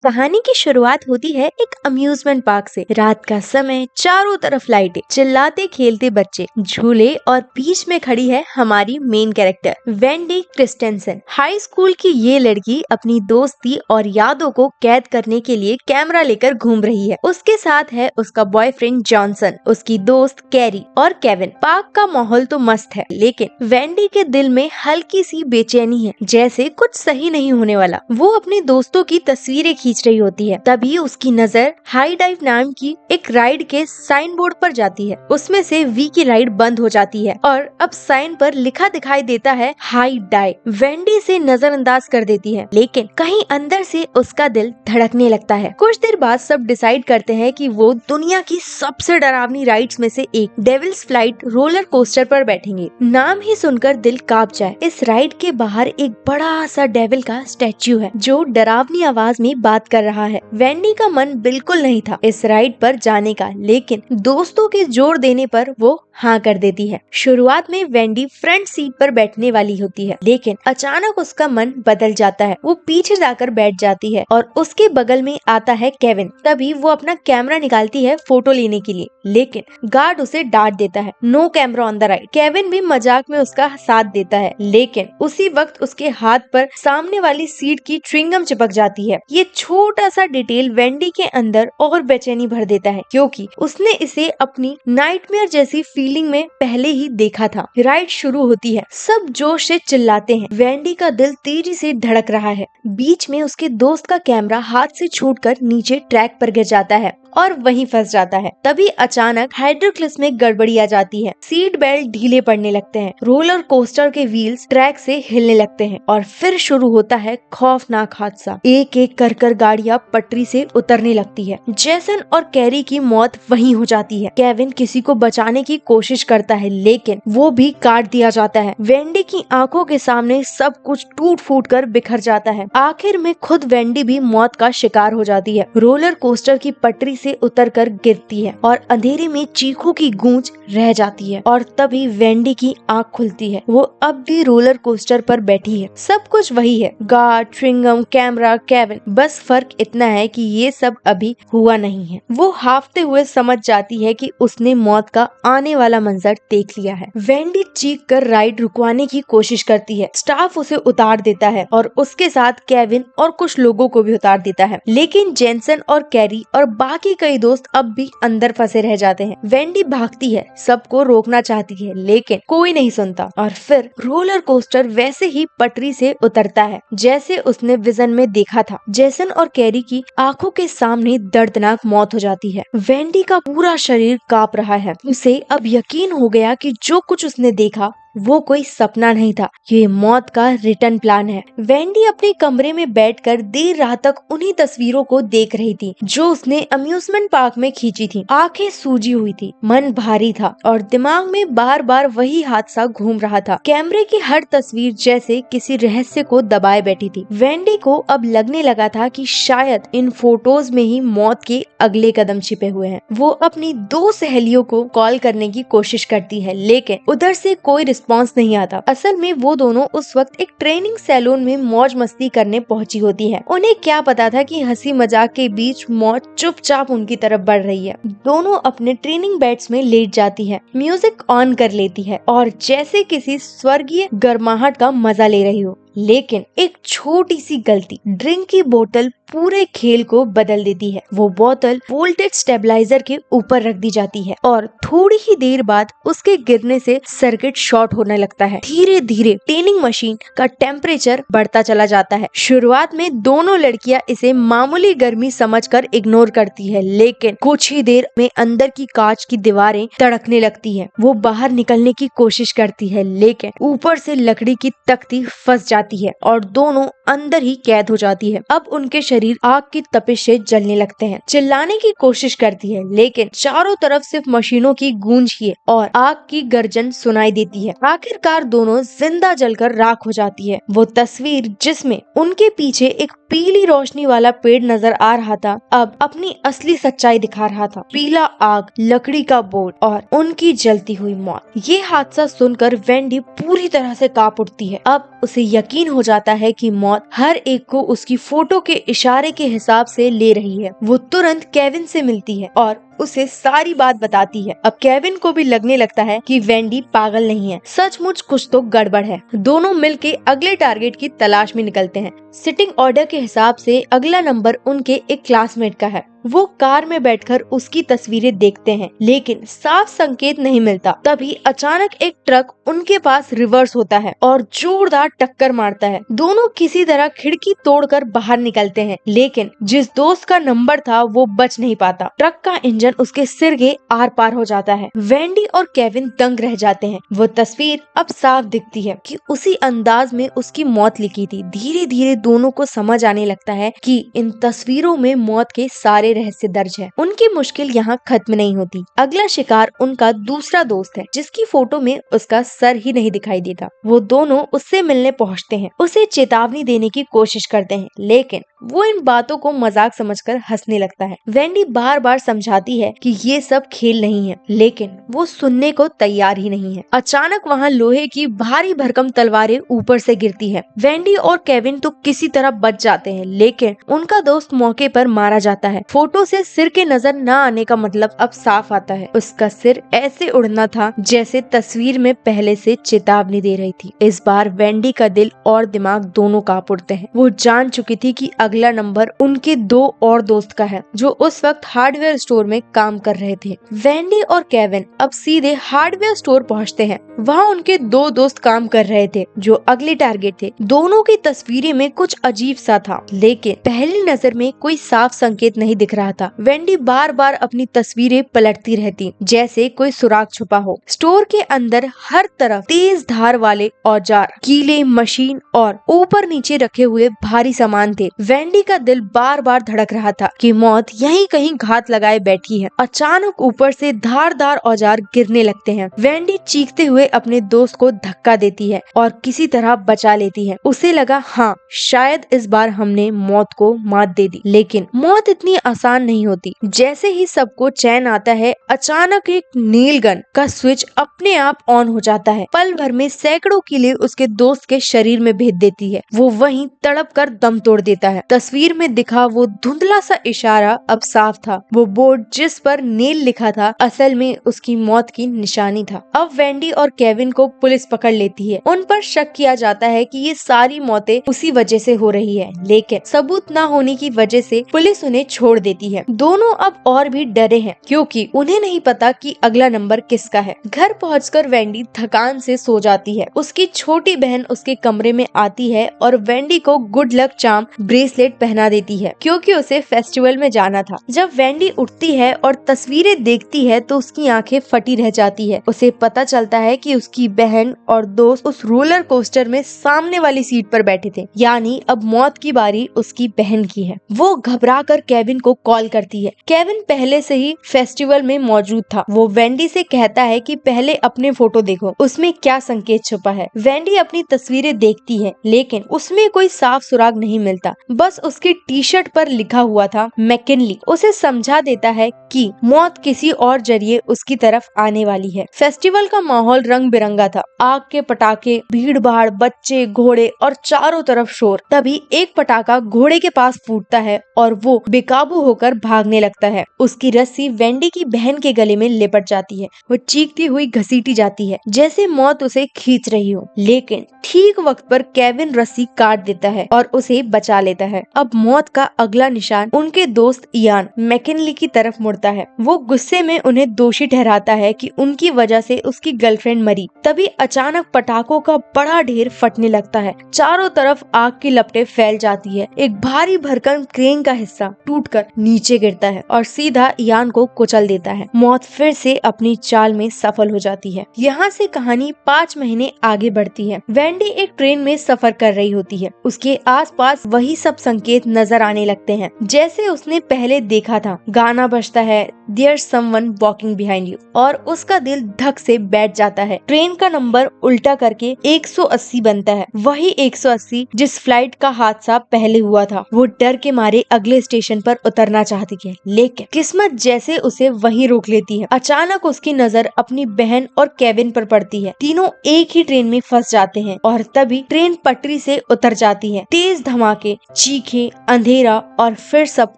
कहानी की शुरुआत होती है एक अम्यूजमेंट पार्क से। रात का समय, चारों तरफ लाइटें, चिल्लाते खेलते बच्चे, झूले और बीच में खड़ी है हमारी main character Wendy Christensen. High school की ये लड़की अपनी दोस्ती और यादों को कैद करने के लिए कैमरा लेकर घूम रही है। उसके साथ है उसका बॉयफ्रेंड जॉनसन, उसकी दोस्त कैरी और केविन। पार्क का माहौल तो मस्त है, लेकिन वेंडी के दिल में हल्की सी बेचैनी है, जैसे कुछ सही नहीं होने वाला। वो अपने दोस्तों की तस्वीरें खींच रही होती है, तभी उसकी नजर हाई डाइव नाम की एक राइड के साइन बोर्ड पर जाती है। उसमें से वी की राइड बंद हो जाती है और अब साइन पर लिखा दिखाई देता है हाई डाइव। वेंडी से नजरअंदाज कर देती है, लेकिन कहीं अंदर से उसका दिल धड़कने लगता है। कुछ देर बाद सब डिसाइड करते हैं कि वो दुनिया की सबसे डरावनी राइड्स में से एक डेविल्स फ्लाइट रोलर कोस्टर पर बैठेंगे। नाम ही सुनकर दिल कांप जाए। इस राइड के बाहर एक बड़ा सा डेविल का स्टैच्यू है जो डरावनी आवाज में बात कर रहा है। वेंडी का मन बिल्कुल नहीं था इस राइड पर जाने का, लेकिन दोस्तों के जोर देने पर वो हाँ कर देती है। शुरुआत में वेंडी फ्रंट सीट पर बैठने वाली होती है, लेकिन अचानक उसका मन बदल जाता है। वो पीछे जाकर बैठ जाती है और उसके बगल में आता है केविन। तभी वो अपना कैमरा निकालती है फोटो लेने के लिए, लेकिन गार्ड उसे डांट देता है, no camera on the ride. Kevin भी मजाक में उसका साथ देता है, लेकिन उसी वक्त उसके हाथ पर सामने वाली सीट की च्युइंगम चिपक जाती है। ये छोटा सा डिटेल वेंडी के अंदर और बेचैनी भर देता है, क्योंकि उसने इसे अपनी नाइटमेयर जैसी फीलिंग में पहले ही देखा था। राइड शुरू होती है, सब जोश से चिल्लाते हैं। वेंडी का दिल तेजी से धड़क रहा है। बीच में उसके दोस्त का कैमरा हाथ से छूटकर नीचे ट्रैक पर गिर जाता है और वहीं फंस जाता है। तभी अचानक हाइड्रोक्लिस में गड़बड़ी आ जाती है। सीट बेल्ट ढीले पड़ने लगते हैं, रोलर कोस्टर के व्हील्स ट्रैक से हिलने लगते हैं और फिर शुरू होता है खौफनाक हादसा। एक एक कर गाड़ियां पटरी से उतरने लगती है। जेसन और कैरी की मौत वहीं हो जाती है। केविन किसी को बचाने की कोशिश करता है, लेकिन वो भी काट दिया जाता है। वेंडी की आंखों के सामने सब कुछ टूट फूट कर बिखर जाता है। आखिर में खुद वेंडी भी मौत का शिकार हो जाती है। रोलर कोस्टर की पटरी से उतरकर गिरती है और अंधेरे में चीखों की गूंज रह जाती है। और तभी वेंडी की आंख खुलती है। वो अब भी रोलर कोस्टर पर बैठी है। सब कुछ वही है, गार्ड, च्युइंगम, कैमरा, केविन। बस फर्क इतना है कि ये सब अभी हुआ नहीं है। वो हाफते हुए समझ जाती है कि उसने मौत का आने वाला मंजर देख लिया है। वेंडी चीख कर राइड रुकवाने की कोशिश करती है। स्टाफ उसे उतार देता है और उसके साथ केविन और कुछ लोगों को भी उतार देता है, लेकिन जेसन और कैरी और बाकी कई दोस्त अब भी अंदर फंसे रह जाते हैं। वेंडी भागती है, सबको रोकना चाहती है, लेकिन कोई नहीं सुनता और फिर रोलर कोस्टर वैसे ही पटरी से उतरता है जैसे उसने विजन में देखा था। जेसन और कैरी की आंखों के सामने दर्दनाक मौत हो जाती है। वेंडी का पूरा शरीर कांप रहा है। उसे अब यकीन हो गया कि जो कुछ उसने देखा वो कोई सपना नहीं था, ये मौत का रिटर्न प्लान है। वेंडी अपने कमरे में बैठकर देर रात तक उन्हीं तस्वीरों को देख रही थी जो उसने अम्यूजमेंट पार्क में खींची थी। आंखें सूजी हुई थी, मन भारी था और दिमाग में बार बार वही हादसा घूम रहा था। कैमरे की हर तस्वीर जैसे किसी रहस्य को दबाए बैठी थी। वेंडी को अब लगने लगा था कि शायद इन फोटोज में ही मौत के अगले कदम छिपे हुए हैं। वो अपनी दो सहेलियों को कॉल करने की कोशिश करती है, लेकिन उधर से कोई रिस्पॉन्स नहीं आता। असल में वो दोनों उस वक्त एक ट्रेनिंग सैलून में मौज मस्ती करने पहुंची होती है। उन्हें क्या पता था कि हंसी मजाक के बीच मौत चुपचाप उनकी तरफ बढ़ रही है। दोनों अपने ट्रेनिंग बेड्स में लेट जाती है, म्यूजिक ऑन कर लेती है और जैसे किसी स्वर्गीय गर्माहट का मजा ले रही हो। लेकिन एक छोटी सी गलती, ड्रिंक की बोतल पूरे खेल को बदल देती है। वो बोतल वोल्टेज स्टेबलाइजर के ऊपर रख दी जाती है और थोड़ी ही देर बाद उसके गिरने से सर्किट शॉर्ट होने लगता है। धीरे धीरे ट्रेनिंग मशीन का टेम्परेचर बढ़ता चला जाता है। शुरुआत में दोनों लड़कियां इसे मामूली गर्मी समझकर इग्नोर करती है, लेकिन कुछ ही देर में अंदर की कांच की दीवारें तड़कने लगती है। वो बाहर निकलने की कोशिश करती है, लेकिन ऊपर से लकड़ी की तख्ती फंस जाती है और दोनों अंदर ही कैद हो जाती है। अब उनके शरीर आग की तपिश से जलने लगते हैं। चिल्लाने की कोशिश करती है, लेकिन चारों तरफ सिर्फ मशीनों की गूंज ही और आग की गर्जन सुनाई देती है। आखिरकार दोनों जिंदा जलकर राख हो जाती है। वो तस्वीर जिसमें उनके पीछे एक पीली रोशनी वाला पेड़ नजर आ रहा था, अब अपनी असली सच्चाई दिखा रहा था। पीला आग, लकड़ी का बोर्ड और उनकी जलती हुई मौत। ये हादसा सुनकर वेंडी पूरी तरह से कांप उठती है। अब उसे यकीन हो जाता है कि मौत मौत हर एक को उसकी फोटो के इशारे के हिसाब से ले रही है। वो तुरंत केविन से मिलती है और उसे सारी बात बताती है। अब केविन को भी लगने लगता है कि वेंडी पागल नहीं है, सचमुच कुछ तो गड़बड़ है। दोनों मिलके अगले टारगेट की तलाश में निकलते हैं। सिटिंग ऑर्डर के हिसाब से अगला नंबर उनके एक क्लासमेट का है। वो कार में बैठकर उसकी तस्वीरें देखते हैं, लेकिन साफ संकेत नहीं मिलता। तभी अचानक एक ट्रक उनके पास रिवर्स होता है और जोरदार टक्कर मारता है। दोनों किसी तरह खिड़की तोड़कर बाहर निकलते हैं, लेकिन जिस दोस्त का नंबर था वो बच नहीं पाता। ट्रक का इंजन उसके सिर के आर पार हो जाता है। वेंडी और केविन दंग रह जाते हैं। वो तस्वीर अब साफ दिखती है कि उसी अंदाज में उसकी मौत लिखी थी। धीरे धीरे दोनों को समझ आने लगता है कि इन तस्वीरों में मौत के सारे रहस्य दर्ज है। उनकी मुश्किल यहाँ खत्म नहीं होती। अगला शिकार उनका दूसरा दोस्त है, जिसकी फोटो में उसका सर ही नहीं दिखाई देता। वो दोनों उससे मिलने पहुँचते हैं, उसे चेतावनी देने की कोशिश करते हैं, लेकिन वो इन बातों को मजाक समझकर हंसने लगता है। वेंडी बार बार समझाती है कि ये सब खेल नहीं है, लेकिन वो सुनने को तैयार ही नहीं है। अचानक वहाँ लोहे की भारी भरकम तलवारें ऊपर से गिरती है। वेंडी और केविन तो किसी तरह बच जाते हैं, लेकिन उनका दोस्त मौके पर मारा जाता है। फोटो से सिर के नजर न आने का मतलब अब साफ आता है। उसका सिर ऐसे उड़ना था जैसे तस्वीर में पहले से चेतावनी दे रही थी। इस बार वेंडी का दिल और दिमाग दोनों कांप उठते हैं। वो जान चुकी थी कि अगला नंबर उनके दो और दोस्त का है, जो उस वक्त हार्डवेयर स्टोर में काम कर रहे थे। वेंडी और केविन अब सीधे हार्डवेयर स्टोर पहुंचते हैं। वहां उनके दो दोस्त काम कर रहे थे, जो अगले टारगेट थे। दोनों की तस्वीरें में कुछ अजीब सा था, लेकिन पहली नजर में कोई साफ संकेत नहीं दिख रहा था। वेंडी बार बार अपनी तस्वीरें पलटती रहती, जैसे कोई सुराग छुपा हो। स्टोर के अंदर हर तरफ तेज धार वाले औजार, कीले, मशीन और ऊपर नीचे रखे हुए भारी सामान थे। वेंडी का दिल बार बार धड़क रहा था कि मौत यहीं कहीं घात लगाए बैठी है। अचानक ऊपर से धारदार औजार गिरने लगते हैं। वेंडी चीखते हुए अपने दोस्त को धक्का देती है और किसी तरह बचा लेती है। उसे लगा, हाँ, शायद इस बार हमने मौत को मात दे दी, लेकिन मौत इतनी आसान नहीं होती। जैसे ही सबको चैन आता है, अचानक एक नील गन का स्विच अपने आप ऑन हो जाता है। पल भर में सैकड़ों कीले उसके दोस्त के शरीर में भेद देती है। वो वहीं तड़प कर दम तोड़ देता है। तस्वीर में दिखा वो धुंधला सा इशारा अब साफ था। वो बोर्ड जिस पर नील लिखा था, असल में उसकी मौत की निशानी था। अब वेंडी और केविन को पुलिस पकड़ लेती है। उन पर शक किया जाता है कि ये सारी मौतें उसी वजह से हो रही है, लेकिन सबूत न होने की वजह से पुलिस उन्हें छोड़ देती है। दोनों अब और भी डरे हैं, क्योंकि उन्हें नहीं पता कि अगला नंबर किसका है। घर पहुंचकर वेंडी थकान से सो जाती है। उसकी छोटी बहन उसके कमरे में आती है और वेंडी को गुड लक चार्म ब्रेसलेट पहना देती है, क्योंकि उसे फेस्टिवल में जाना था। जब वेंडी उठती है और तस्वीरें देखती है तो उसकी आंखें फटी रह जाती है। उसे पता चलता है कि उसकी बहन और दोस्त उस रोलर कोस्टर में सामने वाली सीट पर बैठे थे, यानी अब मौत की बारी उसकी बहन की है। वो घबरा कर केविन को कॉल करती है। केविन पहले से ही फेस्टिवल में मौजूद था। वो वेंडी से कहता है कि पहले अपने फोटो देखो, उसमें क्या संकेत छुपा है। वेंडी अपनी तस्वीरें देखती है, लेकिन उसमें कोई साफ सुराग नहीं मिलता। बस उसकी टी शर्ट पर लिखा हुआ था मैकिनली। उसे समझा देता है कि मौत किसी और जरिए उसकी तरफ आने वाली है। फेस्टिवल का माहौल रंग बिरंगा था। आग के पटाखे, भीड़ भाड़, बच्चे, घोड़े और चारों तरफ शोर। तभी एक पटाखा घोड़े के पास फूटता है और वो बेकाबू होकर भागने लगता है। उसकी रस्सी वेंडी की बहन के गले में लिपट जाती है। वो चीखती हुई घसीटी जाती है, जैसे मौत उसे खींच रही हो, लेकिन ठीक वक्त पर केविन रस्सी काट देता है और उसे बचा लेता है। अब मौत का अगला निशान उनके दोस्त इयान मैकिनली की तरफ मुड़ता है। वो गुस्से में उन्हें दोषी ठहराता है कि उनकी वजह से उसकी गर्लफ्रेंड मरी। तभी अचानक पटाखों का बड़ा ढेर फटने लगता है। चारों तरफ आग की लपटें फैल जाती है। एक भारी भरकम क्रेन का हिस्सा टूटकर नीचे गिरता है और सीधा इयान को कुचल देता है। मौत फिर से अपनी चाल में सफल हो जाती है। यहाँ से कहानी 5 महीने आगे बढ़ती है। वेंडी एक ट्रेन में सफर कर रही होती है। उसके आसपास वही सब संकेत नजर आने लगते हैं जैसे उसने पहले देखा था। गाना बजता है There's someone walking behind you और उसका दिल धक से बैठ जाता है। ट्रेन का नंबर उल्टा करके 180 बनता है, वही 180 जिस फ्लाइट का हादसा पहले हुआ था। वो डर के मारे अगले स्टेशन पर उतरना चाहती है, लेकिन किस्मत जैसे उसे वहीं रोक लेती है। अचानक उसकी नजर अपनी बहन और केविन पर पड़ती है। तीनों एक ही ट्रेन में फंस जाते हैं और तभी ट्रेन पटरी से उतर जाती है। तेज धमाके, चीखें, अंधेरा और फिर सब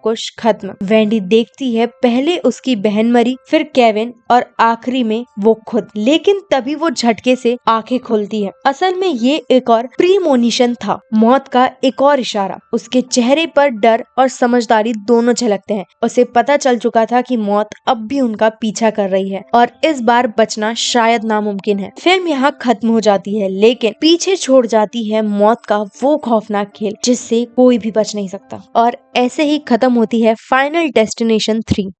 कुछ खत्म। वेंडी देखती है पहले उसकी बहन मरी, फिर केविन और आखिरी में वो खुद। लेकिन तभी वो झटके से आंखें खोलती है। असल में ये एक और प्रीमोनिशन था, मौत का एक और इशारा। उसके चेहरे पर डर और समझदारी दोनों झलकते हैं। उसे पता चल चुका था कि मौत अब भी उनका पीछा कर रही है और इस बार बचना शायद नामुमकिन है। फिल्म यहाँ खत्म हो जाती है, लेकिन पीछे छोड़ जाती है मौत का वो खौफनाक खेल जिससे कोई भी बच नहीं सकता। और ऐसे ही खत्म होती है फाइनल डेस्टिनेशन 3।